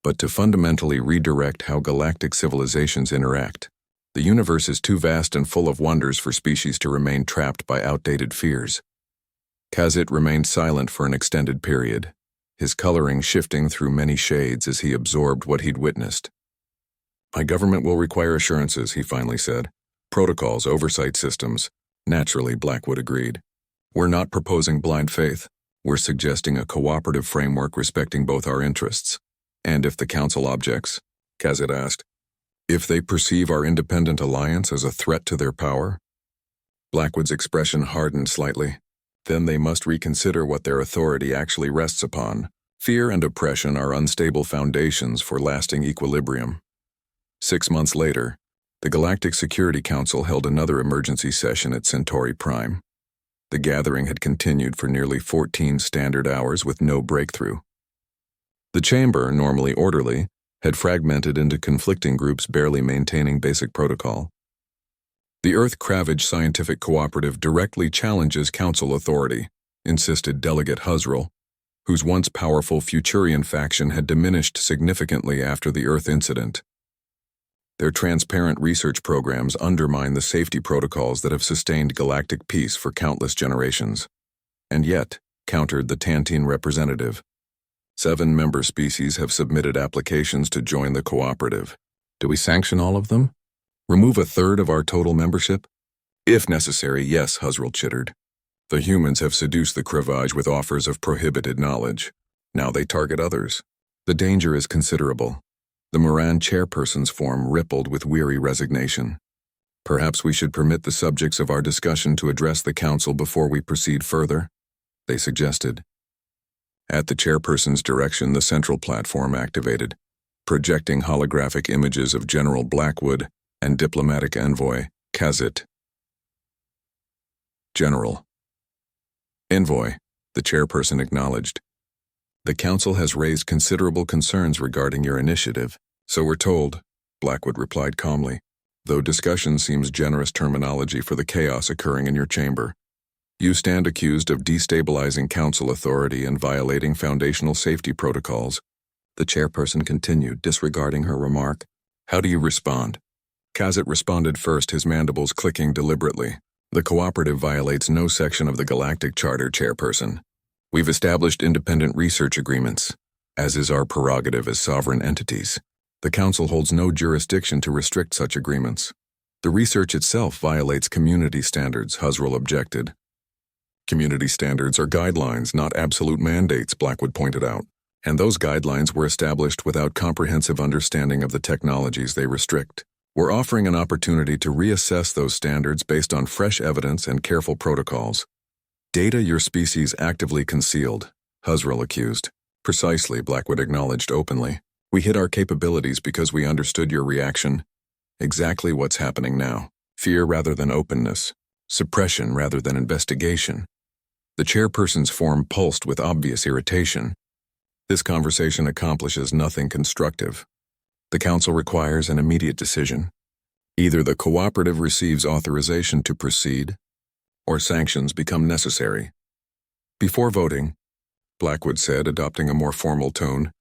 but to fundamentally redirect how galactic civilizations interact. The universe is too vast and full of wonders for species to remain trapped by outdated fears. Kazit remained silent for an extended period, his coloring shifting through many shades as he absorbed what he'd witnessed. My government will require assurances, he finally said. Protocols, oversight systems. Naturally, Blackwood agreed. We're not proposing blind faith. We're suggesting a cooperative framework respecting both our interests. And if the Council objects, Kazit asked, if they perceive our independent alliance as a threat to their power? Blackwood's expression hardened slightly. Then they must reconsider what their authority actually rests upon. Fear and oppression are unstable foundations for lasting equilibrium. 6 months later, the Galactic Security Council held another emergency session at Centauri Prime. The gathering had continued for nearly 14 standard hours with no breakthrough. The chamber, normally orderly, had fragmented into conflicting groups barely maintaining basic protocol. The Earth Kravage Scientific Cooperative directly challenges Council authority, insisted Delegate Husrell, whose once powerful Futurian faction had diminished significantly after the Earth incident. Their transparent research programs undermine the safety protocols that have sustained galactic peace for countless generations. And yet, countered the Tantine representative, 7 member species have submitted applications to join the cooperative. Do we sanction all of them? Remove a third of our total membership? If necessary, yes, Husrell chittered. The humans have seduced the Kravage with offers of prohibited knowledge. Now they target others. The danger is considerable. The Moran chairperson's form rippled with weary resignation. Perhaps we should permit the subjects of our discussion to address the council before we proceed further, they suggested. At the chairperson's direction, the central platform activated, projecting holographic images of General Blackwood and diplomatic envoy, Kazit. General. Envoy, the chairperson acknowledged. The council has raised considerable concerns regarding your initiative. So we're told, Blackwood replied calmly, though discussion seems generous terminology for the chaos occurring in your chamber. You stand accused of destabilizing council authority and violating foundational safety protocols. The chairperson continued, disregarding her remark. How do you respond? Kazit responded first, his mandibles clicking deliberately. The cooperative violates no section of the Galactic Charter, chairperson. We've established independent research agreements, as is our prerogative as sovereign entities. The Council holds no jurisdiction to restrict such agreements. The research itself violates community standards, Husrell objected. Community standards are guidelines, not absolute mandates, Blackwood pointed out, and those guidelines were established without comprehensive understanding of the technologies they restrict. We're offering an opportunity to reassess those standards based on fresh evidence and careful protocols. Data your species actively concealed, Husrell accused. Precisely, Blackwood acknowledged openly. We hid our capabilities because we understood your reaction. Exactly what's happening now. Fear rather than openness. Suppression rather than investigation. The chairperson's form pulsed with obvious irritation. This conversation accomplishes nothing constructive. The council requires an immediate decision. Either the cooperative receives authorization to proceed, or sanctions become necessary. Before voting, Blackwood said, adopting a more formal tone,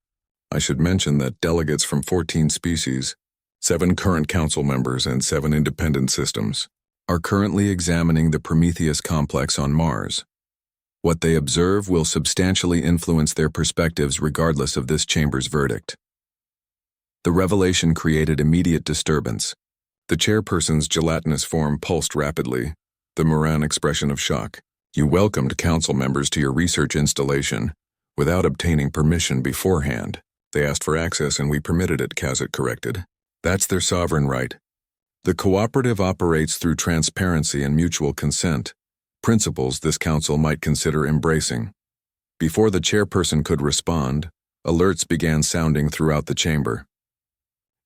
I should mention that delegates from 14 species, 7 current council members and 7 independent systems, are currently examining the Prometheus complex on Mars. What they observe will substantially influence their perspectives regardless of this chamber's verdict. The revelation created immediate disturbance. The chairperson's gelatinous form pulsed rapidly, the Moran expression of shock. You welcomed council members to your research installation without obtaining permission beforehand. They asked for access and we permitted it, Kazit corrected. That's their sovereign right. The cooperative operates through transparency and mutual consent, principles this council might consider embracing. Before the chairperson could respond, alerts began sounding throughout the chamber.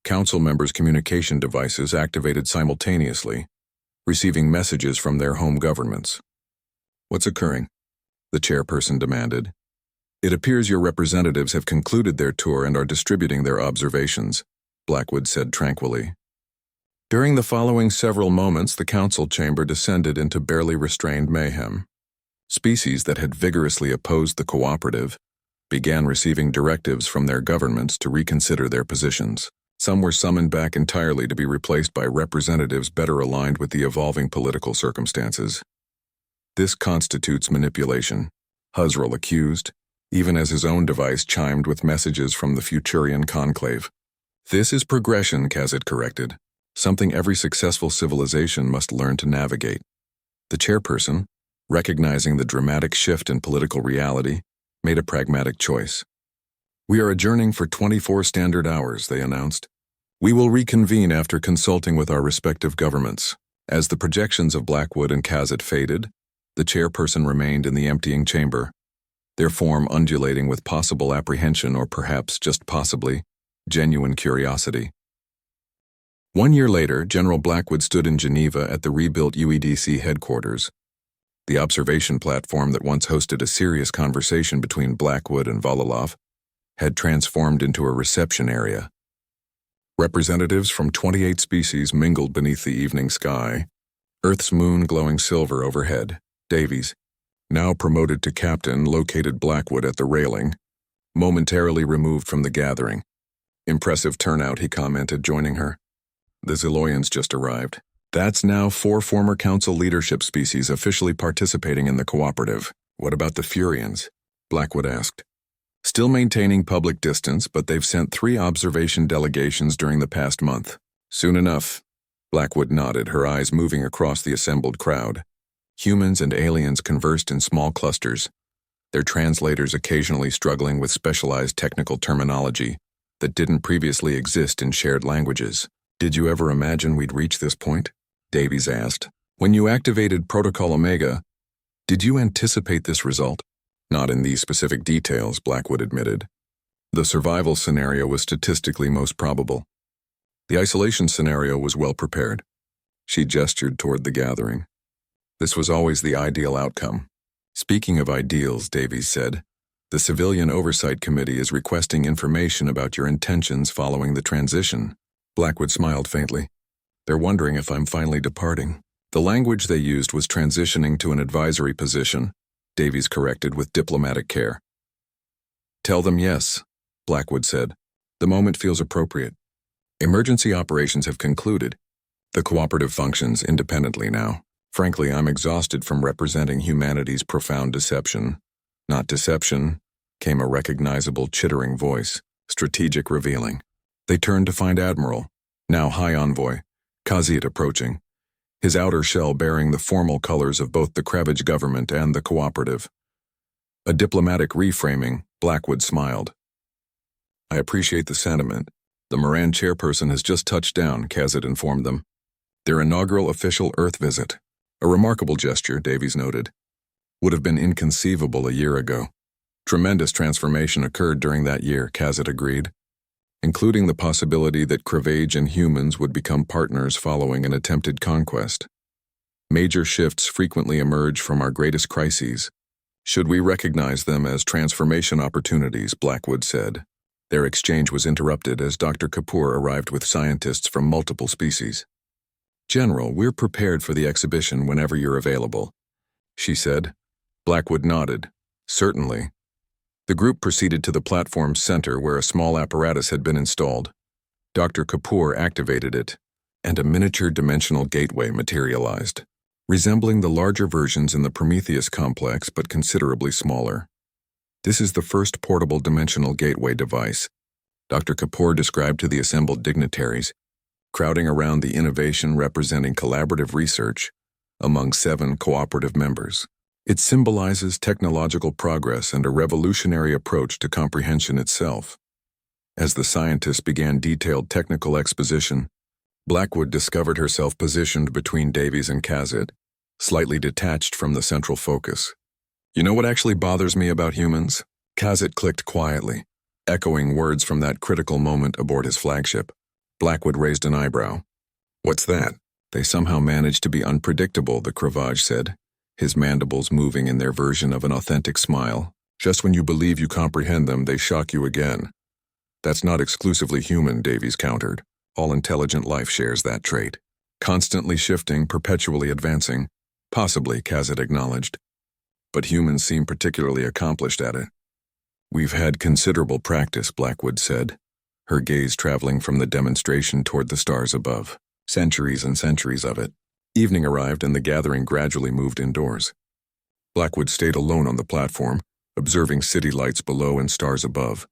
Council members' communication devices activated simultaneously, receiving messages from their home governments. What's occurring? The chairperson demanded. It appears your representatives have concluded their tour and are distributing their observations, Blackwood said tranquilly. During the following several moments, the council chamber descended into barely restrained mayhem. Species that had vigorously opposed the cooperative began receiving directives from their governments to reconsider their positions. Some were summoned back entirely to be replaced by representatives better aligned with the evolving political circumstances. This constitutes manipulation, Husrell accused, even as his own device chimed with messages from the Futurian conclave. This is progression, Kazit corrected, something every successful civilization must learn to navigate. The chairperson, recognizing the dramatic shift in political reality, made a pragmatic choice. We are adjourning for 24 standard hours, they announced. We will reconvene after consulting with our respective governments. As the projections of Blackwood and Kazit faded, the chairperson remained in the emptying chamber, their form undulating with possible apprehension or perhaps, just possibly, genuine curiosity. 1 year later, General Blackwood stood in Geneva at the rebuilt UEDC headquarters. The observation platform that once hosted a serious conversation between Blackwood and Vololov had transformed into a reception area. Representatives from 28 species mingled beneath the evening sky, Earth's moon glowing silver overhead. Davies, now promoted to captain, located Blackwood at the railing, momentarily removed from the gathering. Impressive turnout, he commented, joining her. The Ziloyans just arrived. That's now 4 former council leadership species officially participating in the cooperative. What about the Furians? Blackwood asked. Still maintaining public distance, but they've sent 3 observation delegations during the past month. Soon enough, Blackwood nodded, her eyes moving across the assembled crowd. Humans and aliens conversed in small clusters, their translators occasionally struggling with specialized technical terminology that didn't previously exist in shared languages. "Did you ever imagine we'd reach this point?" Davies asked. "When you activated Protocol Omega, did you anticipate this result?" "Not in these specific details," Blackwood admitted. "The survival scenario was statistically most probable. The isolation scenario was well prepared." She gestured toward the gathering. "This was always the ideal outcome." "Speaking of ideals," Davies said, "the Civilian Oversight Committee is requesting information about your intentions following the transition." Blackwood smiled faintly. "They're wondering if I'm finally departing." The language they used was transitioning to an advisory position, Davies corrected with diplomatic care. "Tell them yes," Blackwood said. "The moment feels appropriate. Emergency operations have concluded. The cooperative functions independently now. Frankly, I'm exhausted from representing humanity's profound deception." "Not deception," came a recognizable chittering voice, strategic revealing. They turned to find Admiral, now High Envoy, Kazit approaching, his outer shell bearing the formal colors of both the Kravage government and the cooperative. A diplomatic reframing, Blackwood smiled. "I appreciate the sentiment. The Moran chairperson has just touched down," Kazit informed them. "Their inaugural official Earth visit. A remarkable gesture," Davies noted. "Would have been inconceivable a year ago." "Tremendous transformation occurred during that year," Kazit agreed, "including the possibility that Kravage and humans would become partners following an attempted conquest. Major shifts frequently emerge from our greatest crises. Should we recognize them as transformation opportunities?" Blackwood said. Their exchange was interrupted as Dr. Kapoor arrived with scientists from multiple species. "General, we're prepared for the exhibition whenever you're available," she said. Blackwood nodded. "Certainly." The group proceeded to the platform's center where a small apparatus had been installed. Dr. Kapoor activated it, and a miniature dimensional gateway materialized, resembling the larger versions in the Prometheus complex but considerably smaller. "This is the first portable dimensional gateway device," Dr. Kapoor described to the assembled dignitaries, crowding around the innovation representing collaborative research among 7 cooperative members. "It symbolizes technological progress and a revolutionary approach to comprehension itself." As the scientists began detailed technical exposition, Blackwood discovered herself positioned between Davies and Kazit, slightly detached from the central focus. "You know what actually bothers me about humans?" Kazit clicked quietly, echoing words from that critical moment aboard his flagship. Blackwood raised an eyebrow. "What's that?" "They somehow manage to be unpredictable," the Kravage said, his mandibles moving in their version of an authentic smile. "Just when you believe you comprehend them, they shock you again." "That's not exclusively human," Davies countered. "All intelligent life shares that trait. Constantly shifting, perpetually advancing." "Possibly," Kazit acknowledged. "But humans seem particularly accomplished at it." "We've had considerable practice," Blackwood said, her gaze traveling from the demonstration toward the stars above. "Centuries and centuries of it." Evening arrived and the gathering gradually moved indoors. Blackwood stayed alone on the platform, observing city lights below and stars above.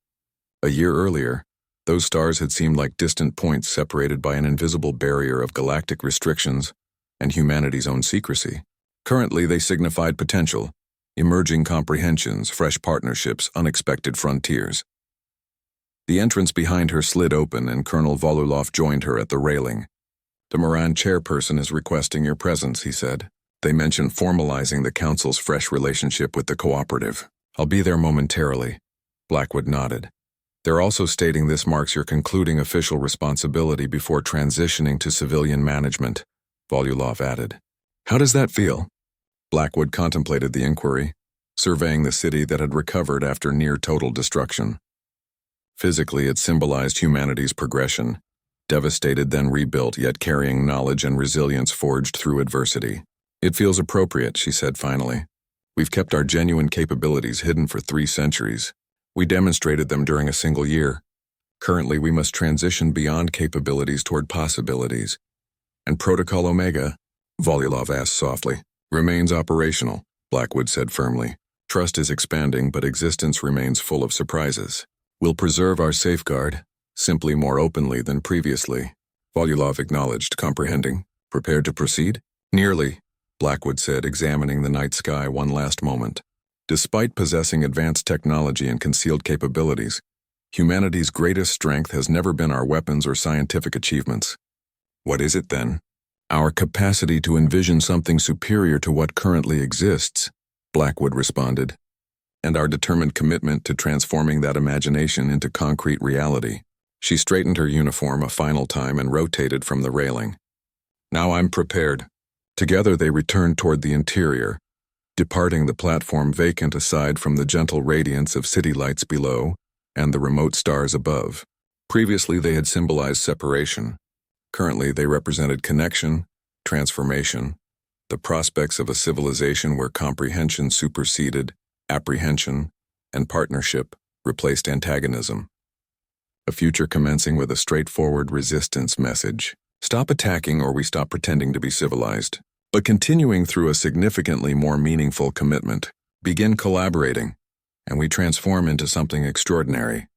A year earlier, those stars had seemed like distant points separated by an invisible barrier of galactic restrictions and humanity's own secrecy. Currently, they signified potential, emerging comprehensions, fresh partnerships, unexpected frontiers. The entrance behind her slid open and Colonel Volulov joined her at the railing. "The Moran chairperson is requesting your presence," he said. "They mentioned formalizing the Council's fresh relationship with the cooperative." "I'll be there momentarily," Blackwood nodded. "They're also stating this marks your concluding official responsibility before transitioning to civilian management," Volulov added. "How does that feel?" Blackwood contemplated the inquiry, surveying the city that had recovered after near-total destruction. Physically, it symbolized humanity's progression, devastated then rebuilt, yet carrying knowledge and resilience forged through adversity. "It feels appropriate," she said finally. "We've kept our genuine capabilities hidden for 3 centuries. We demonstrated them during a single year. Currently, we must transition beyond capabilities toward possibilities. And Protocol Omega," Volulov asked softly, "remains operational," Blackwood said firmly. "Trust is expanding, but existence remains full of surprises. We'll preserve our safeguard, simply more openly than previously." Volulov acknowledged, comprehending. Prepared to proceed? Nearly, Blackwood said, examining the night sky one last moment. Despite possessing advanced technology and concealed capabilities, humanity's greatest strength has never been our weapons or scientific achievements. What is it then? Our capacity to envision something superior to what currently exists, Blackwood responded, and our determined commitment to transforming that imagination into concrete reality. She straightened her uniform a final time and rotated from the railing. Now I'm prepared. Together they returned toward the interior, departing the platform vacant aside from the gentle radiance of city lights below and the remote stars above. Previously they had symbolized separation. Currently they represented connection, transformation, the prospects of a civilization where comprehension superseded apprehension, and partnership replaced antagonism. A future commencing with a straightforward resistance message. Stop attacking or we stop pretending to be civilized. But continuing through a significantly more meaningful commitment. Begin collaborating, and we transform into something extraordinary.